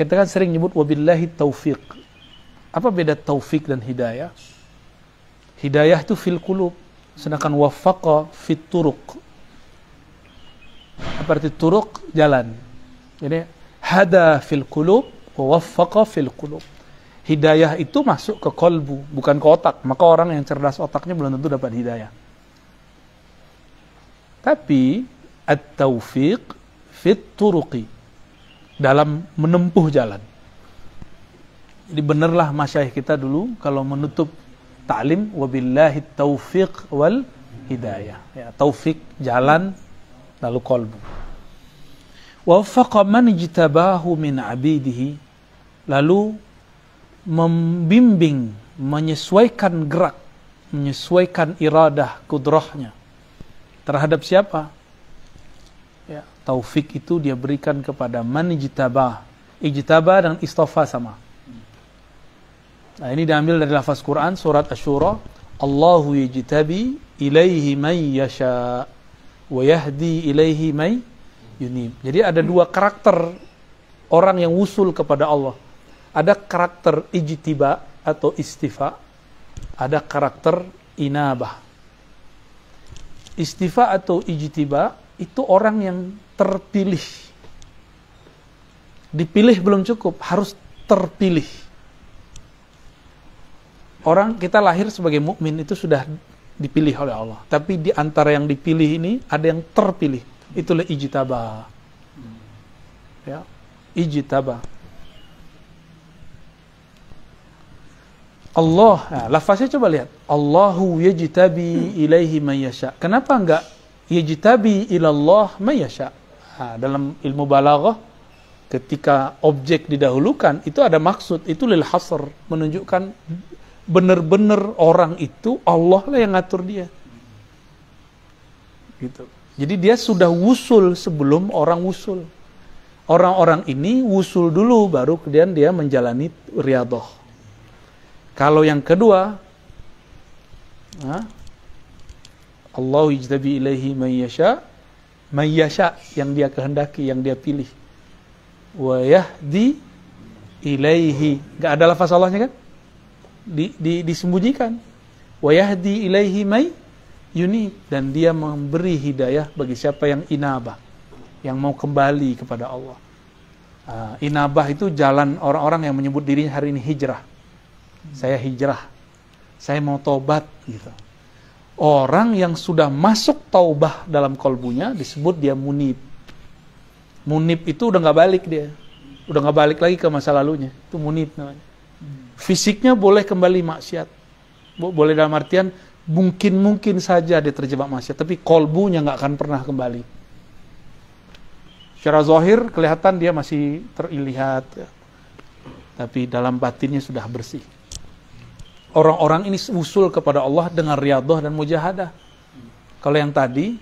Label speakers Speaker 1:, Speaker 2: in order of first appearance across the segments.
Speaker 1: Kita kan sering nyebut wabillahi taufiq. Apa beda taufik dan hidayah? Hidayah itu fil qulub, sedangkan waffaqa fit turuq. Apa arti turuq? Jalan. Jadi hada fil qulub wa waffaqa fil qulub. Hidayah itu masuk ke kolbu, bukan ke otak. Maka orang yang cerdas otaknya belum tentu dapat hidayah. Tapi at-taufiq fit turuqi, dalam menempuh jalan. Jadi benarlah masyayikh kita dulu kalau menutup ta'lim wabillahi taufiq wal hidayah. Ya, taufik jalan lalu qalbu. Wa waffaqa man ijtabahu min 'abidihi, lalu membimbing, menyesuaikan gerak, menyesuaikan iradah, kudrahnya terhadap siapa? Ya, taufik itu dia berikan kepada man ijtabah. Ijtabah dan istafa sama. Nah, ini diambil dari lafaz Quran surat Asy-Syura, Allahu yajtabi ilaihi man yasha wa yahdi ilaihi man yunib. Jadi ada dua karakter orang yang wusul kepada Allah. Ada karakter ijtiba atau istifa, ada karakter inabah. Istifa atau ijtiba itu orang yang terpilih. Dipilih belum cukup, harus terpilih. Orang kita lahir sebagai mukmin itu sudah dipilih oleh Allah. Tapi di antara yang dipilih ini ada yang terpilih. Itulah ijtaba. Ya, ijtaba. Allah, nah, lafaznya coba lihat. Allahu yajtabi ilaihi man yasha. Kenapa enggak yajtabi ilallah man yasha? Nah, dalam ilmu balaghah ketika objek didahulukan itu ada maksud, itu lil hasr, menunjukkan benar-benar orang itu Allah lah yang ngatur dia. Gitu. Jadi dia sudah wusul sebelum orang wusul. Orang-orang ini wusul dulu baru kemudian dia menjalani riyadhah. Kalau yang kedua, Allah yajtabi ilaihi man yasha, yang dia kehendaki, yang dia pilih. Wa yahdi ilaihi, enggak ada lafaz Allahnya kan? Disembunyikan. Wa yahdi ilaihi man yunib, dan dia memberi hidayah bagi siapa yang inabah, yang mau kembali kepada Allah. Inabah itu jalan orang-orang yang menyebut dirinya hari ini hijrah. Saya hijrah, saya mau taubat gitu. Orang yang sudah masuk taubah dalam kolbunya disebut dia munib. Munib itu udah nggak balik dia, udah nggak balik lagi ke masa lalunya. Itu munib namanya. Fisiknya boleh kembali maksiat, boleh dalam artian mungkin saja dia terjebak maksiat, tapi kolbunya nggak akan pernah kembali. Secara zahir kelihatan dia masih terlihat, tapi dalam batinnya sudah bersih. Orang-orang ini usul kepada Allah dengan riyadhah dan mujahadah. Kalau yang tadi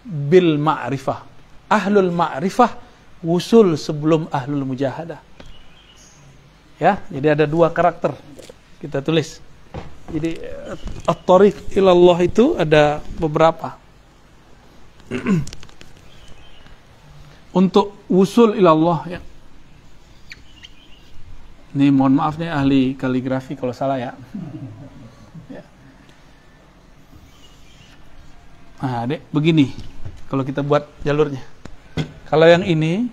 Speaker 1: bil ma'rifah, ahlul ma'rifah usul sebelum ahlul mujahadah. Ya, jadi ada dua karakter. Kita tulis. Jadi at-thariq ilallah itu ada beberapa. Untuk usul ilallah ya. Ini mohon maaf nih ahli kaligrafi kalau salah ya. Nah, dek, begini kalau kita buat jalurnya. Kalau yang ini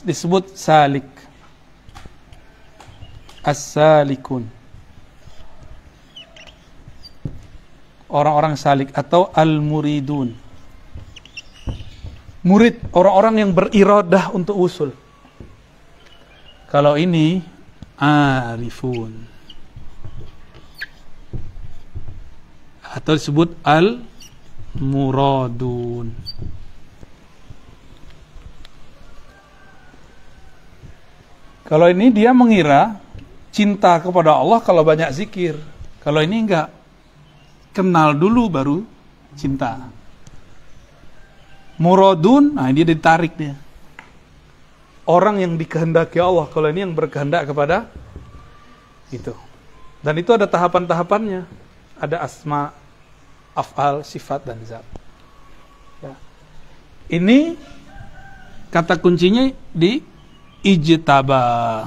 Speaker 1: disebut salik. As-salikun. Orang-orang salik atau al-muridun. Murid, orang-orang yang beriradah untuk usul. Kalau ini arifun atau disebut al-muradun. Kalau ini dia mengira cinta kepada Allah kalau banyak zikir. Kalau ini enggak, kenal dulu baru cinta. Muradun, nah dia ditarik dia. Orang yang dikehendaki Allah, kalau ini yang berkehendak kepada itu. Dan itu ada tahapan-tahapannya. Ada asma, af'al, sifat, dan zat. Ya. Ini kata kuncinya di ijtaba.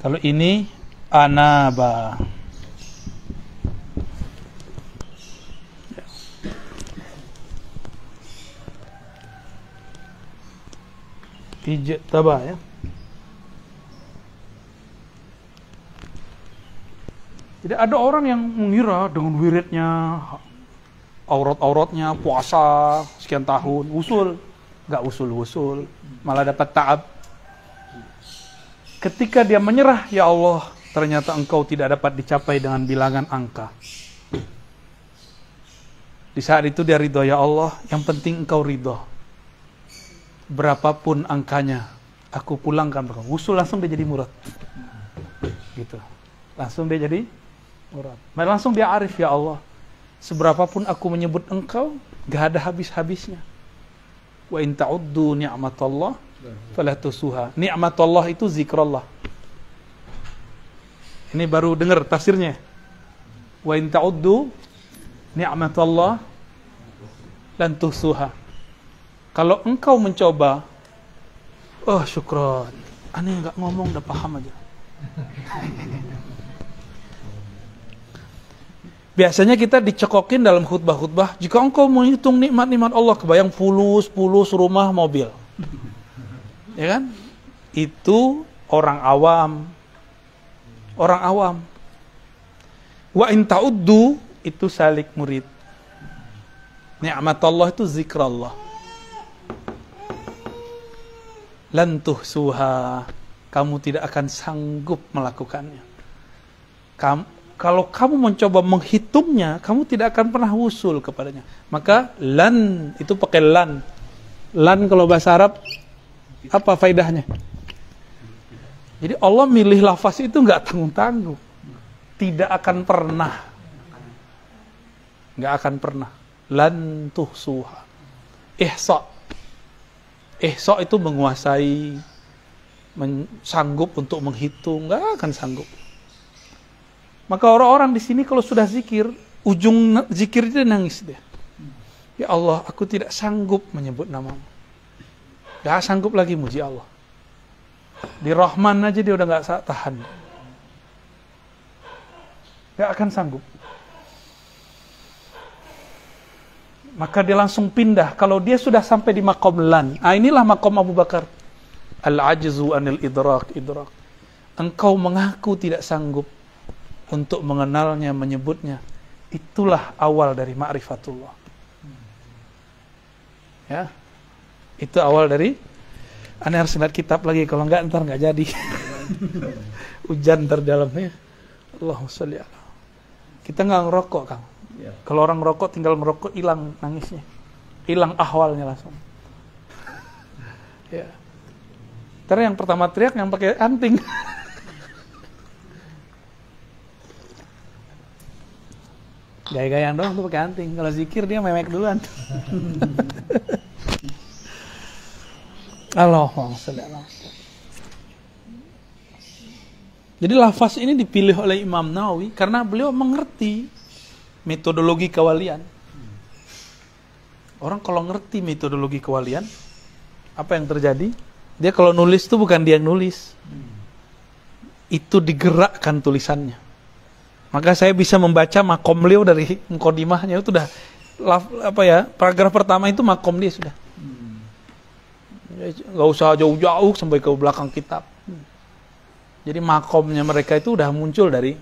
Speaker 1: Kalau ini anaba. Ijtaba ya. Jadi ada orang yang mengira dengan wiridnya, aurat-auratnya, puasa sekian tahun, usul. Nggak usul-usul, malah dapat ta'ab. Ketika dia menyerah, ya Allah, ternyata engkau tidak dapat dicapai dengan bilangan angka. Di saat itu dia ridho, ya Allah, yang penting engkau ridho. Berapapun angkanya, aku pulangkan. Usul langsung dia jadi murad. Gitu. Langsung dia jadi murad. Langsung dia arif, ya Allah, seberapapun aku menyebut engkau, gak ada habis-habisnya. Wa in ta'uddu ni'matallah fala tusuha. Ni'matallah itu zikrullah. Ini baru dengar tafsirnya. Wa in ta'uddu ni'matallah lan tusuha. Kalau engkau mencoba, oh syukron, aneh enggak ngomong udah paham aja. Biasanya kita dicekokin dalam khutbah-khutbah, jika engkau menghitung nikmat-nikmat Allah, kebayang fulus rumah, mobil. Ya kan? Itu orang awam. Orang awam. Wa in ta'uddu itu salik murid. Nikmat Allah itu zikrullah. Lan tuhsuha. Kamu tidak akan sanggup melakukannya. Kalau kamu mencoba menghitungnya, kamu tidak akan pernah usul kepadanya. Maka lan itu pakai lan. Lan kalau bahasa Arab apa faedahnya? Jadi Allah milih lafaz itu nggak tanggung-tanggung. Tidak akan pernah. Nggak akan pernah. Lan tuhsuha. Ihsa. Ihsa itu menguasai, sanggup untuk menghitung, nggak akan sanggup. Maka orang-orang di sini kalau sudah zikir, ujung zikir dia nangis dia. Ya Allah, aku tidak sanggup menyebut namamu. Gak sanggup lagi muji Allah. Di Rahman aja dia udah gak tahan. Gak akan sanggup. Maka dia langsung pindah. Kalau dia sudah sampai di maqam lan. Inilah maqam Abu Bakar. Al-ajzu anil idrak. Engkau mengaku tidak sanggup untuk mengenalnya, menyebutnya. Itulah awal dari ma'rifatullah. Ya. Itu awal dari, aneh harus lihat kitab lagi, kalau enggak ntar enggak jadi. Hujan terdalamnya. Allahumma sholli ala. Kita enggak ngerokok, Kang. Ya. Kalau orang ngerokok tinggal ngerokok, hilang nangisnya. Hilang ahwalnya langsung. Ya. Ntar yang pertama teriak yang pakai anting. Gaya-gayaan doang tuh pakai anting. Kalau zikir dia memek duluan. Allahumma sholli ala. Jadi lafaz ini dipilih oleh Imam Nawawi karena beliau mengerti metodologi kewalian. Orang kalau ngerti metodologi kewalian, apa yang terjadi? Dia kalau nulis itu bukan dia yang nulis. Itu digerakkan tulisannya. Maka saya bisa membaca makom beliau dari muqaddimahnya itu udah paragraf pertama itu makom dia sudah. Gak usah jauh-jauh sampai ke belakang kitab. Jadi makomnya mereka itu udah muncul dari.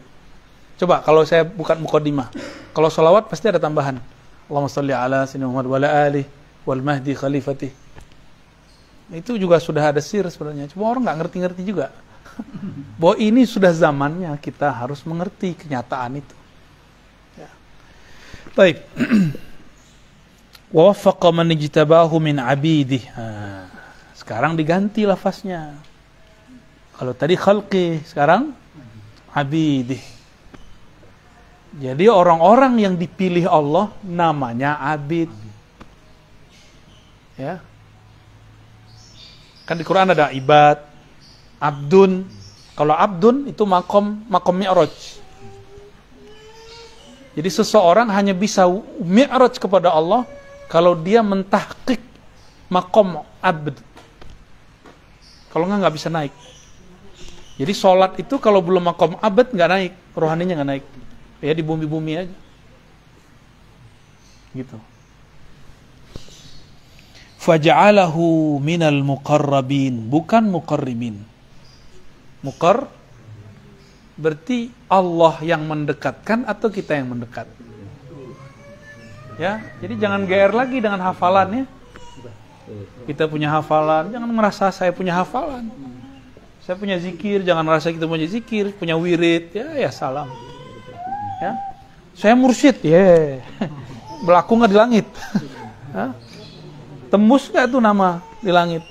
Speaker 1: Coba kalau saya bukan muqaddimah, kalau sholawat pasti ada tambahan. Allahumma sholli ala sayyidina Muhammad wa ala alihi wal mahdi khalifatih. Itu juga sudah ada sir sebenarnya. Cuma orang nggak ngerti-ngerti juga. Bahwa ini sudah zamannya kita harus mengerti kenyataan itu. Ya. Baik. Wa waffaqa man ijtabahu min abidih. Sekarang diganti lafaznya. Kalau tadi khalqi, sekarang abidih. Jadi orang-orang yang dipilih Allah namanya abid. Ya. Kan di Quran ada ibad, abdun. Kalau abdun itu makom mi'raj. Jadi seseorang hanya bisa mi'raj kepada Allah kalau dia mentahqiq makom abd. Kalau nggak bisa naik. Jadi sholat itu kalau belum maqam abad nggak naik, rohaninya nggak naik. Ya di bumi-bumi aja. Gitu. Faja'alahu minal muqarrabin, bukan muqarribin. Muqar berarti Allah yang mendekatkan atau kita yang mendekat. Ya, jadi jangan GR lagi dengan hafalannya. Kita punya hafalan, jangan merasa saya punya hafalan. Saya punya zikir, jangan merasa kita punya zikir, punya wirid, ya salam. Ya. Saya mursyid, ya. Berlaku nggak di langit? Tembus nggak tuh nama di langit?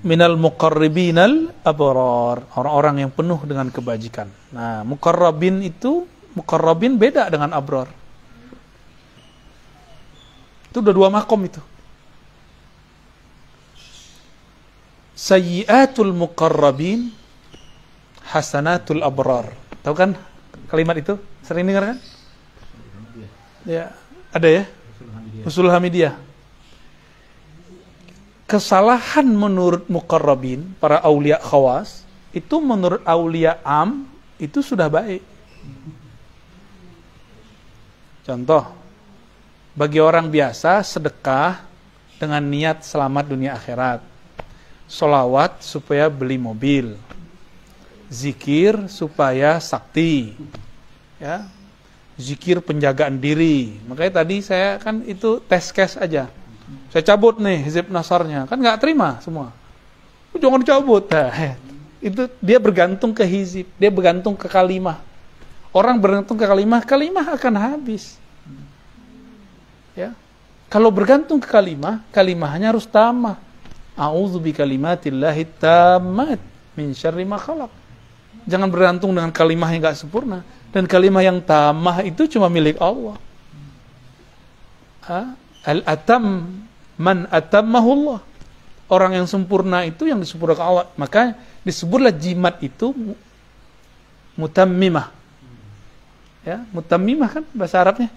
Speaker 1: Minal muqarribinal abrar, orang-orang yang penuh dengan kebajikan. Nah, muqarrabin itu, muqarrabin beda dengan abrar. Itu udah dua makom itu. Sayyiatul muqarrabin, hasanatul abrar. Tahu kan kalimat itu? Sering dengar kan? Ya, ada ya? Usul Hamidiyah. Kesalahan menurut muqarrabin, para aulia khawas, itu menurut aulia am, itu sudah baik. Contoh, bagi orang biasa, sedekah dengan niat selamat dunia akhirat. Sholawat supaya beli mobil. Zikir supaya sakti. Ya. Zikir penjagaan diri. Makanya tadi saya kan itu tes case aja. Saya cabut nih hizib nasarnya, kan nggak terima semua. Jangan dicabut. Nah, itu dia bergantung ke hizib, dia bergantung ke kalimah. Orang bergantung ke kalimah, kalimah akan habis. Ya, kalau bergantung ke kalimah, kalimahnya harus tamah. A'udzu bikalimatillahi tammat min syarri ma khalaq. Jangan bergantung dengan kalimah yang nggak sempurna. Dan kalimah yang tamah itu cuma milik Allah. Al-atam man atammahullah. Orang yang sempurna itu yang disempurnakan Allah. Maka disebutlah jimat itu mutammimah. Ya, mutammimah kan bahasa Arabnya.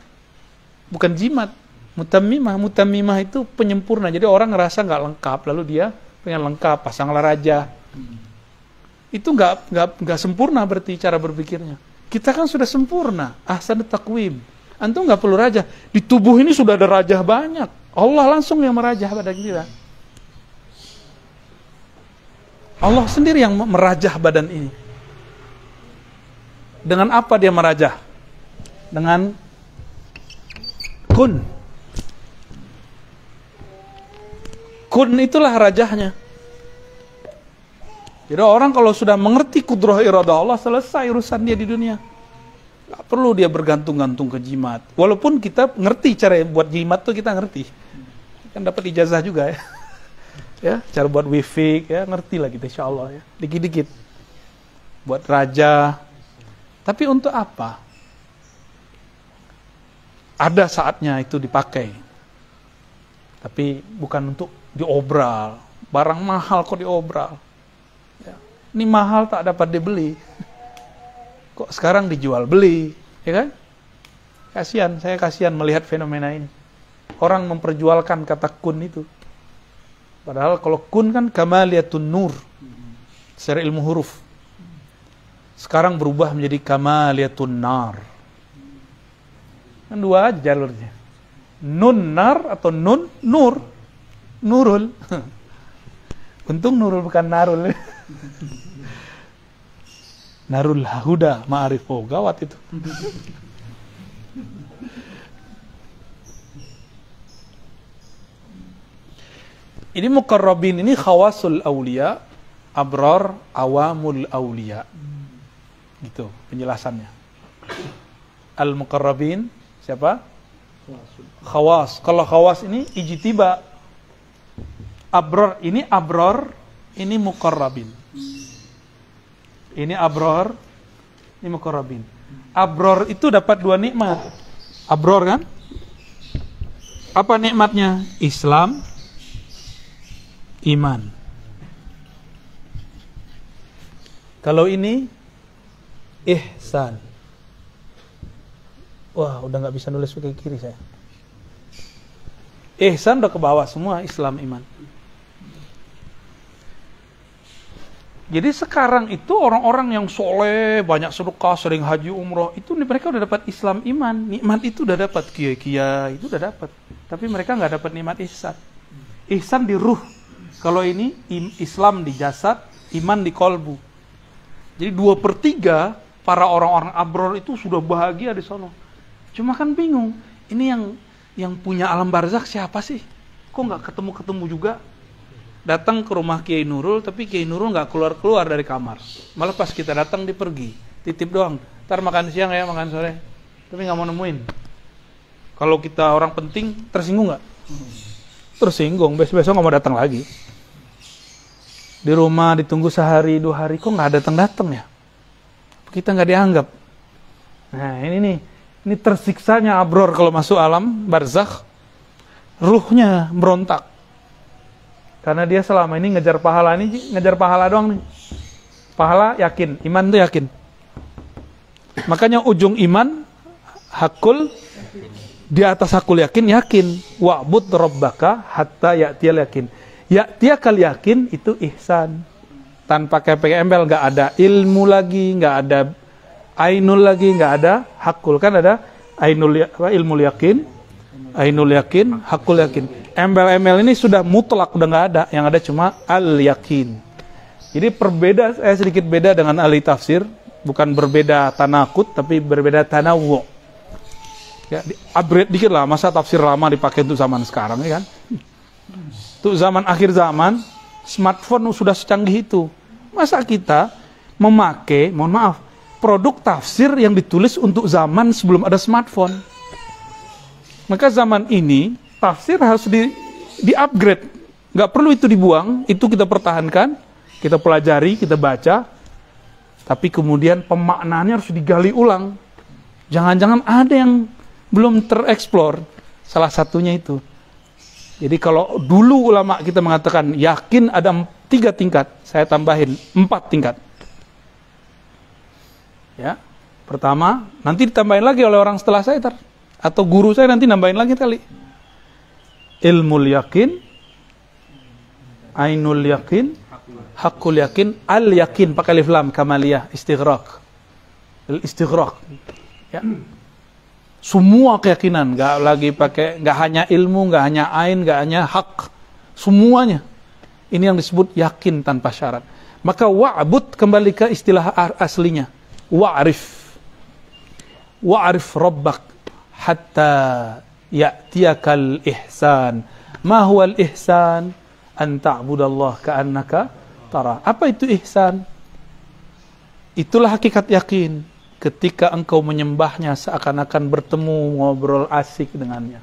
Speaker 1: Bukan jimat. Mutammimah. Mutammimah itu penyempurna. Jadi orang ngerasa nggak lengkap, lalu dia pengen lengkap, pasanglah raja. Itu nggak sempurna berarti cara berpikirnya. Kita kan sudah sempurna. Ahsanut taqwim. Antum nggak perlu raja. Di tubuh ini sudah ada raja banyak. Allah langsung yang merajah pada kita. Allah sendiri yang merajah badan ini. Dengan apa dia merajah? Dengan kun. Kun itulah rajahnya. Jadi orang kalau sudah mengerti kudrah iradah Allah, selesai urusan dia di dunia. Gak perlu dia bergantung-gantung ke jimat. Walaupun kita ngerti cara buat jimat tuh, kita ngerti. Kan dapat ijazah juga ya. Ya, cara buat wifi ya, ngerti lah kita insyaallah ya. Dikit-dikit. Buat raja. Tapi untuk apa? Ada saatnya itu dipakai. Tapi bukan untuk diobral. Barang mahal kok diobral. Ya. Ini mahal tak dapat dibeli. Kok sekarang dijual beli, ya kan? Kasihan, saya kasihan melihat fenomena ini. Orang memperjualkan kata kun itu. Padahal kalau kun kan kamaliyatun nur. Secara ilmu huruf. Sekarang berubah menjadi kamaliyatun nar. Kan dua aja jalurnya. Nun nar atau nun nur. Nurul. Untung nurul bukan narul. Narul Huda ma'arif, oh gawat itu. Ini muqarrabin ini khawasul aulia, abrar awamul aulia. Gitu penjelasannya. Al muqarrabin siapa? Khawas. Kalau khawas ini ijtiba. Abrar, ini muqarrabin. Ini abror, ini muqarrabin. Abror itu dapat dua nikmat. Abror kan? Apa nikmatnya? Islam, iman. Kalau ini ihsan. Wah, udah nggak bisa nulis pakai kiri saya. Ihsan udah ke bawah semua, Islam, iman. Jadi sekarang itu orang-orang yang soleh, banyak sedekah, sering haji umroh, itu mereka udah dapat Islam, iman. Nikmat itu udah dapat, kiai-kiai itu udah dapat. Tapi mereka nggak dapat nikmat ihsan. Ihsan di ruh. Kalau ini Islam di jasad, iman di kolbu. Jadi 2/3 para orang-orang abror itu sudah bahagia di sono. Cuma kan bingung, ini yang punya alam barzakh siapa sih? Kok nggak ketemu-ketemu juga? Datang ke rumah Kiai Nurul, tapi Kiai Nurul nggak keluar-keluar dari kamar. Malah pas kita datang dia pergi, titip doang. Ntar makan siang ya, makan sore. Tapi nggak mau nemuin. Kalau kita orang penting, tersinggung nggak? Tersinggung, besok-besok nggak mau datang lagi. Di rumah ditunggu sehari, 2 hari, kok nggak datang-datang ya? Kita nggak dianggap. Nah ini nih, ini tersiksanya abror kalau masuk alam barzakh, ruhnya berontak. Karena dia selama ini ngejar pahala doang nih. Pahala yakin, iman tuh yakin. Makanya ujung iman hakul, di atas hakul yakin. Wa'bud rabbaka hatta ya'tiyal yakin. Ya'tiyakal yakin itu ihsan. Tanpa pakai embel, nggak ada ilmu lagi, nggak ada ainul lagi, nggak ada hakul. Kan ada ilmu yakin, ainul yakin, hakul yakin. Embel-embel ini sudah mutlak, udah nggak ada. Yang ada cuma al-yakin. Jadi sedikit beda dengan ahli tafsir. Bukan berbeda tanakut, tapi berbeda tanawwu. Ya, upgrade dikit lah. Masa tafsir lama dipakai untuk zaman sekarang, ya kan? Untuk zaman akhir zaman, smartphone sudah secanggih itu. Masa kita memakai, mohon maaf, produk tafsir yang ditulis untuk zaman sebelum ada smartphone. Maka zaman ini tafsir harus di-upgrade. Nggak perlu itu dibuang, itu kita pertahankan, kita pelajari, kita baca. Tapi kemudian pemaknaannya harus digali ulang. Jangan-jangan ada yang belum tereksplor. Salah satunya itu. Jadi kalau dulu ulama kita mengatakan yakin ada 3 tingkat, saya tambahin 4 tingkat. Ya, pertama, nanti ditambahin lagi oleh orang setelah saya atau guru saya nanti nambahin lagi kali. Ilmul yakin, ainul yakin, hakul yakin, al yakin pakai alif lam kamaliyah, istighraq. Istighraq. Ya. Semua keyakinan, nggak hanya ilmu, nggak hanya ain, nggak hanya hak, semuanya. Ini yang disebut yakin tanpa syarat. Maka wa'bud kembali ke istilah aslinya. Wa'rif rabbak hatta ya'tiyakal ihsan. Ma huwal ihsan? An ta'budallah ka'annaka tara. Apa itu ihsan? Itulah hakikat yakin. Ketika engkau menyembahnya seakan-akan bertemu, ngobrol asik dengannya.